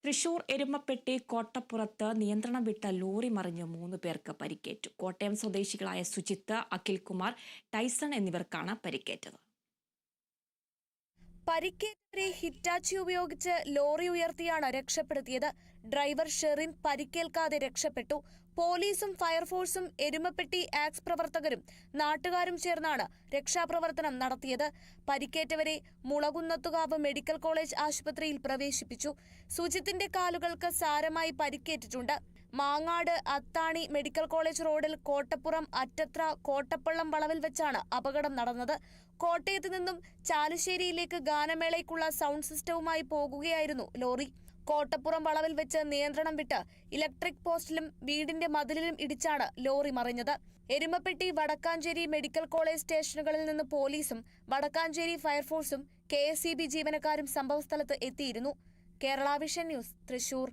തൃശൂർ എരുമപ്പെട്ടി കോട്ടപ്പുറത്ത് നിയന്ത്രണം വിട്ട ലോറി മറിഞ്ഞ് 3 പേർക്ക് പരിക്കേറ്റു. കോട്ടയം സ്വദേശികളായ സുജിത്ത്, അഖിൽകുമാർ, ടൈസൺ എന്നിവർക്കാണ് പരിക്കേറ്റത്. പരിക്കേറ്റവരെ ഹിറ്റാച്ചി ഉപയോഗിച്ച് ലോറി ഉയർത്തിയാണ് രക്ഷപ്പെടുത്തിയത്. ഡ്രൈവർ ഷെറിൻ പരിക്കേൽക്കാതെ രക്ഷപ്പെട്ടു. പോലീസും ഫയർഫോഴ്സും എരുമപ്പെട്ടി ആക്സ് പ്രവർത്തകരും നാട്ടുകാരും ചേർന്നാണ് രക്ഷാപ്രവർത്തനം നടത്തിയത്. പരിക്കേറ്റവരെ മുളകുന്നത്തുകാവ് മെഡിക്കൽ കോളേജ് ആശുപത്രിയിൽ പ്രവേശിപ്പിച്ചു. സുജിത്തിന്റെ കാലുകൾക്ക് സാരമായി പരിക്കേറ്റിട്ടുണ്ട്. മാങ്ങാട് അത്താണി മെഡിക്കൽ കോളേജ് റോഡിൽ കോട്ടപ്പുറം അറ്റത്ര കോട്ടപ്പള്ളം വളവിൽ വെച്ചാണ് അപകടം നടന്നത്. കോട്ടയത്ത് നിന്നും ചാലുശ്ശേരിയിലേക്ക് ഗാനമേളയ്ക്കുള്ള സൗണ്ട് സിസ്റ്റവുമായി പോകുകയായിരുന്നു ലോറി. കോട്ടപ്പുറം വളവിൽ വെച്ച് നിയന്ത്രണം വിട്ട് ഇലക്ട്രിക് പോസ്റ്റിലും വീടിന്റെ മതിലിലും ഇടിച്ചാണ് ലോറി മറിഞ്ഞത്. എരുമപ്പെട്ടി വടക്കാഞ്ചേരി മെഡിക്കൽ കോളേജ് സ്റ്റേഷനുകളിൽ നിന്ന് പോലീസും വടക്കാഞ്ചേരി ഫയർഫോഴ്സും KSEB ജീവനക്കാരും സംഭവസ്ഥലത്ത് എത്തിയിരുന്നു. Kerala vision news, Thrissur.